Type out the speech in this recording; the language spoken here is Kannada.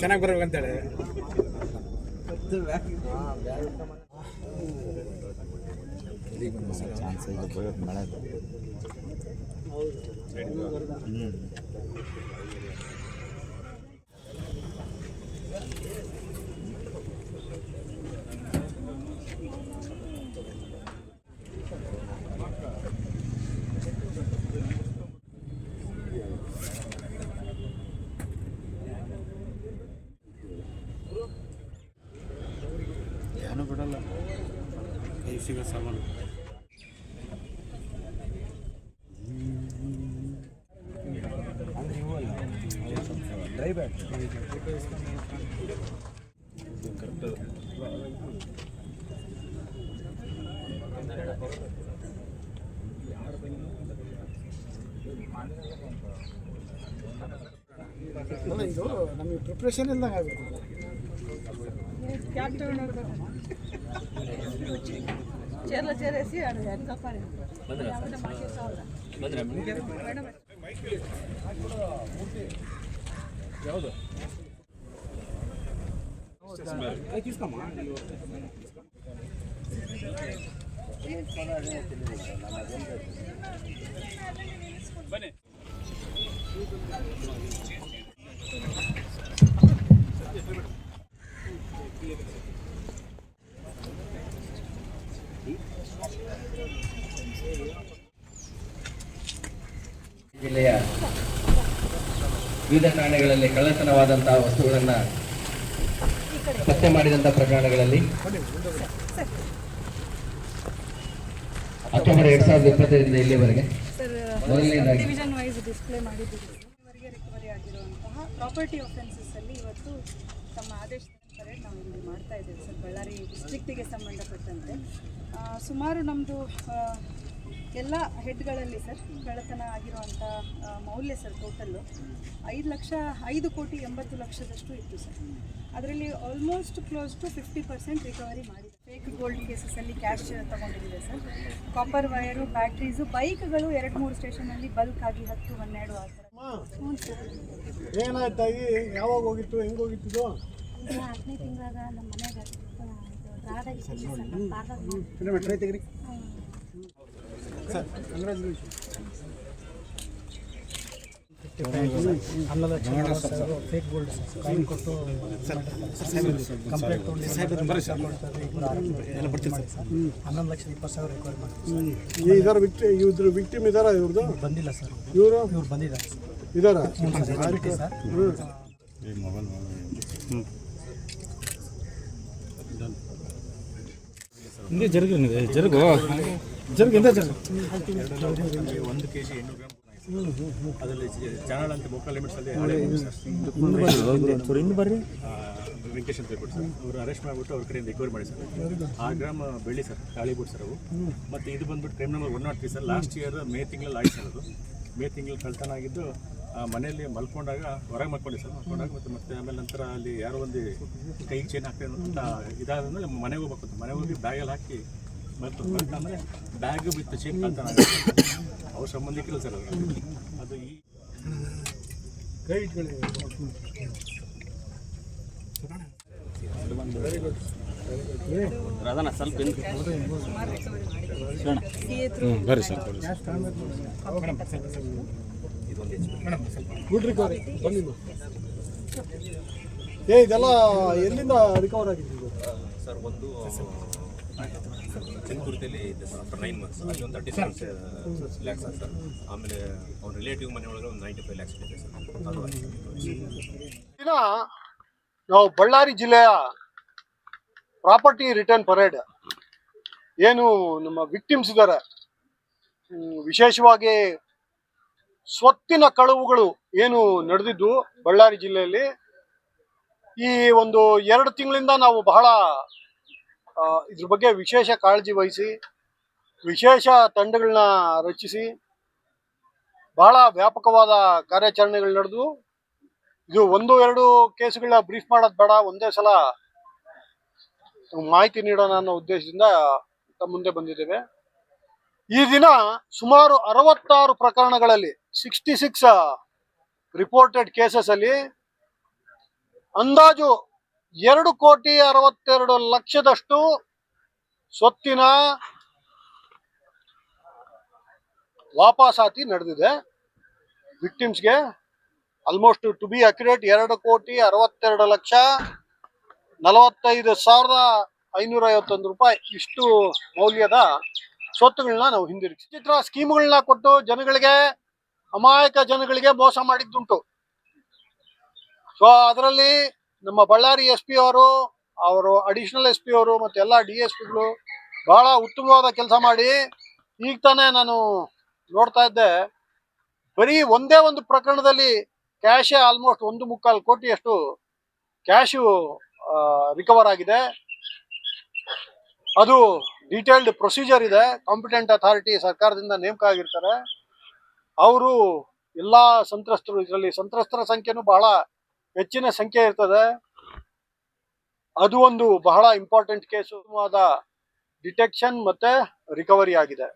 ಚೆನ್ನಾಗಿ ಬರ್ಬೇಕಂತೇಳಿ ಏನು ಬಿಡಲ್ಲ ಕೈ ಸಿಗೋ ಸಾಮಾನು ಡ್ರೈ ಬ್ಯಾಗ್ ಇದು ನಮಗೆ ಪ್ರಿಪ್ರೇಷನ್ ಇಲ್ದಂಗೆ ಆಗಬೇಕು. ಯಾವುದು ಬನ್ನಿ ಜಿಲ್ಲೆಯ ವಿವಿಧ ಠಾಣೆಗಳಲ್ಲಿ ಕಳ್ಳತನವಾದಂತಹ ವಸ್ತುಗಳನ್ನು ಪತ್ತೆ ಮಾಡಿದಂತಹ ಪ್ರಕರಣಗಳಲ್ಲಿ ಅಕ್ಟೋಬರ್ 2025ರಿಂದ ಇಲ್ಲಿವರೆಗೆ ಮೊದಲನೇದಾಗಿ ಡಿವಿಷನ್ ವೈಸ್ ಡಿಸ್ಪ್ಲೇ ಮಾಡಿದ್ದೀವಿ. ರಿಕವರಿ ಆಗಿರುವಂತಹ ಪ್ರಾಪರ್ಟಿ ಆಫೆನ್ಸಸ್ ಅಲ್ಲಿ ಇವತ್ತು ತಮ್ಮ ಆದೇಶದ ಪರೇಡ್ ನಾವು ಇಲ್ಲಿ ಮಾಡ್ತಾ ಇದ್ದೇವೆ ಸರ್. ಬಳ್ಳಾರಿ ಡಿಸ್ಟ್ರಿಕ್ಟಿಗೆ ಸಂಬಂಧಪಟ್ಟಂತೆ ಸುಮಾರು ನಮ್ಮದು ಎಲ್ಲ ಹೆಡ್ಗಳಲ್ಲಿ ಸರ್ ಕಳ್ಳತನ ಆಗಿರುವಂಥ ಮೌಲ್ಯ ಸರ್ ಟೋಟಲ್ಲು 5,80,00,000 ಇತ್ತು ಸರ್. ಅದರಲ್ಲಿ ಆಲ್ಮೋಸ್ಟ್ ಕ್ಲೋಸ್ ಟು 50% ರಿಕವರಿ ಮಾಡಿದೆ. ಫೇಕ್ ಗೋಲ್ಡ್ ಕೇಸಸಲ್ಲಿ ಕ್ಯಾಶ್ ತೊಗೊಂಡಿದೆ ಸರ್. ಕಾಪರ್ ವೈರು, ಬ್ಯಾಟ್ರೀಸು, ಬೈಕ್ಗಳು 2-3 ಸ್ಟೇಷನಲ್ಲಿ ಬಲ್ಕ್ ಆಗಿ 10-12 ಆ ಥರ. ಹ್ಞೂ ಸರ್. ಏನಾಯ್ತಾಗಿ ಯಾವಾಗ ಹೋಗಿತ್ತು, ಹೆಂಗೆ ಹೋಗಿತ್ತು? 10ನೇ ತಿಂಗಳಾಗ ನಮ್ಮ ಮನೆಯಾಗ ತೆಗ್ರಿ ಸರ್. ಫೇಕ್ ಗೋಲ್ಡ್ ಕಾಯಿನ್ ಕೊಟ್ಟು ಕಂಪ್ಲೇಂಟ್ ತೊಗೊಂಡು 11,20,000 ರಿಕವರಿ ಮಾಡ್ತೀವಿ. ಇದ್ರ ವಿಕ್ಟಿಮ್ ಇದಾರ? ಇವ್ರದ್ದು ಬಂದಿಲ್ಲ ಸರ್. ಇವರು ಬಂದಿದ್ದಾರೆ ಇದಾರ ಸರ್. ಹಿಂದೆ ಜರುಗಿದೆ ಜರುಗು ಜರುಗಿಂದ ಜರುಗು 1 kg 800 ಗ್ರಾಮ್ ಅದರಲ್ಲಿ ಚಾನಲ್ ಅಂತ ಲೋಕಲ್ ಲಿಮಿಟ್ಸಲ್ಲಿ ಬರ್ರಿ ವೆಂಕಟೇಶ್ ಅಂತ ಹೇಳ್ಬಿಟ್ಟು ಸರ್ ಅವರು ಅರೆಸ್ಟ್ ಮಾಡಿಬಿಟ್ಟು ಅವ್ರ ಕಡೆಯಿಂದ ರಿಕವರಿ ಮಾಡಿ ಸರ್ 6 ಗ್ರಾಮ್ ಬೆಳ್ಳಿ ಸರ್, ತಾಳಿಬಿಟ್ಟು ಸರ್ ಅವು. ಮತ್ತು ಇದು ಬಂದ್ಬಿಟ್ಟು crime number 103 sir. Last year May ತಿಂಗಳಲ್ಲಿ ಆಯ್ತು ಸರ್. ಅದು ಮೇ ತಿಂಗಳಲ್ಲಿ ಕಳ್ತನ ಆಗಿದ್ದು ಮನೆಯಲ್ಲಿ ಮಲ್ಕೊಂಡಾಗ ಹೊರಗೆ ಮಲ್ಕೊಂಡೆ ಸರ್. ಮಲ್ಕೊಂಡಾಗ ಮತ್ತೆ ಆಮೇಲೆ ನಂತರ ಅಲ್ಲಿ ಯಾರೋ ಒಂದು ಕೈಗೆ ಚೈನ್ ಹಾಕ್ತಾರೆ ಅಂತ ಇದಾದ್ಮೇಲೆ ಮನೆಗೆ ಹೋಗ್ಬೇಕು. ಮನೆಗೆ ಹೋಗಿ ಬ್ಯಾಗಲ್ಲಿ ಹಾಕಿ ಮಲ್ಕೊಂಡು ಆಮೇಲೆ ಬ್ಯಾಗ್ ಬಿತ್ತು ಚೈನ್ ಕಳ್ತನ ಆಗುತ್ತೆ. ಅವ್ರ ಸಂಬಂಧಿಕರು ಸರ್ ಅದು ಈ ಗೈಡ್ಗಳು. Very good. ರಾಧನ ಸ್ವಲ್ಪ ಬರ್ರಿ ಸರ್. Good recovery. ಬನ್ನಿ ಇದೆಲ್ಲ ಎಲ್ಲಿಂದ ರಿಕವರ್ ಆಗಿದ್ದು ಸರ್? ಒಂದು ಚಿನ್ಕುರ್ತಿಯಲ್ಲಿ ಇದೆ ಸರ್. ಆಫ್ಟರ್ 9 months ಅಲ್ಲಿ ಒಂದು 37 ಲ್ಯಾಕ್ಸ್ ಸರ್. ಆಮೇಲೆ ಅವ್ರ ರಿಲೇಟಿವ್ ಮನೆ ಒಳಗೆ ಒಂದು 95 ಲ್ಯಾಕ್ಸ್ ಇದೆ ಸರ್. ಅದು ದಿನ ನಾವು ಬಳ್ಳಾರಿ ಜಿಲ್ಲೆಯ ಪ್ರಾಪರ್ಟಿ ರಿಟರ್ನ್ ಪರೇಡ್ ಏನು ನಮ್ಮ ವಿಕ್ಟಿಮ್ಸ್ ಇದ್ದಾರೆ, ವಿಶೇಷವಾಗಿ ಸ್ವತ್ತಿನ ಕಳವುಗಳು ಏನು ನಡೆದಿದ್ದು ಬಳ್ಳಾರಿ ಜಿಲ್ಲೆಯಲ್ಲಿ ಈ ಒಂದು 2 ತಿಂಗಳಿಂದ ನಾವು ಬಹಳ ಇದ್ರ ಬಗ್ಗೆ ವಿಶೇಷ ಕಾಳಜಿ ವಹಿಸಿ ವಿಶೇಷ ತಂಡಗಳನ್ನ ರಚಿಸಿ ಬಹಳ ವ್ಯಾಪಕವಾದ ಕಾರ್ಯಾಚರಣೆಗಳು ನಡೆದು ಇದು 1-2 ಕೇಸುಗಳನ್ನ ಬ್ರೀಫ್ ಮಾಡೋದು ಬೇಡ, ಒಂದೇ ಸಲ ಮಾಹಿತಿ ನೀಡೋಣ ಅನ್ನೋ ಉದ್ದೇಶದಿಂದ ತಮ್ಮ ಮುಂದೆ ಬಂದಿದ್ದೇವೆ. ಈ ದಿನ ಸುಮಾರು 66 ಪ್ರಕರಣಗಳಲ್ಲಿ 66 ರಿಪೋರ್ಟೆಡ್ ಕೇಸಸ್ ಅಲ್ಲಿ ಅಂದಾಜು 2,62,00,000 ಸ್ವತ್ತಿನ ವಾಪಸಾತಿ ನಡೆದಿದೆ. ವಿಕ್ಟಿಮ್ಸ್ಗೆ ಆಲ್ಮೋಸ್ಟ್ ಟು ಬಿ ಅಕ್ಯುರೇಟ್ 2,62,45,551 ರೂಪಾಯಿ ಇಷ್ಟು ಮೌಲ್ಯದ ಸ್ವತ್ತುಗಳನ್ನ ನಾವು ಹಿಂದಿರುಗಿಸಿ ಚಿತ್ರ ಸ್ಕೀಮ್ಗಳನ್ನ ಕೊಟ್ಟು ಜನಗಳಿಗೆ, ಅಮಾಯಕ ಜನಗಳಿಗೆ ಮೋಸ ಮಾಡಿದ್ದುಂಟು. ಸೊ ಅದರಲ್ಲಿ ನಮ್ಮ ಬಳ್ಳಾರಿ SP ಅವರು ಅಡಿಷನಲ್ SP ಅವರು ಮತ್ತೆ ಎಲ್ಲ DSPಗಳು ಬಹಳ ಉತ್ತಮವಾದ ಕೆಲಸ ಮಾಡಿ, ಈಗ ತಾನೇ ನಾನು ನೋಡ್ತಾ ಇದ್ದೆ, ಬರೀ ಒಂದೇ ಒಂದು ಪ್ರಕರಣದಲ್ಲಿ ಕ್ಯಾಶೇ ಆಲ್ಮೋಸ್ಟ್ 1.25 ಕೋಟಿಯಷ್ಟು ಕ್ಯಾಶು ರಿಕವರ್ ಆಗಿದೆ. ಅದು ಡೀಟೇಲ್ಡ್ ಪ್ರೊಸೀಜರ್ ಇದೆ. ಕಾಂಪಿಟೆಂಟ್ ಅಥಾರಿಟಿ ಸರ್ಕಾರದಿಂದ ನೇಮಕ ಆಗಿರ್ತಾರೆ. ಅವರು ಎಲ್ಲ ಸಂತ್ರಸ್ತರು, ಇದರಲ್ಲಿ ಸಂತ್ರಸ್ತರ ಸಂಖ್ಯೆನೂ ಬಹಳ ಹೆಚ್ಚಿನ ಸಂಖ್ಯೆ ಇರ್ತದೆ. ಅದು ಒಂದು ಬಹಳ ಇಂಪಾರ್ಟೆಂಟ್ ಕೇಸು, ಡಿಟೆಕ್ಷನ್ ಮತ್ತೆ ರಿಕವರಿ ಆಗಿದೆ.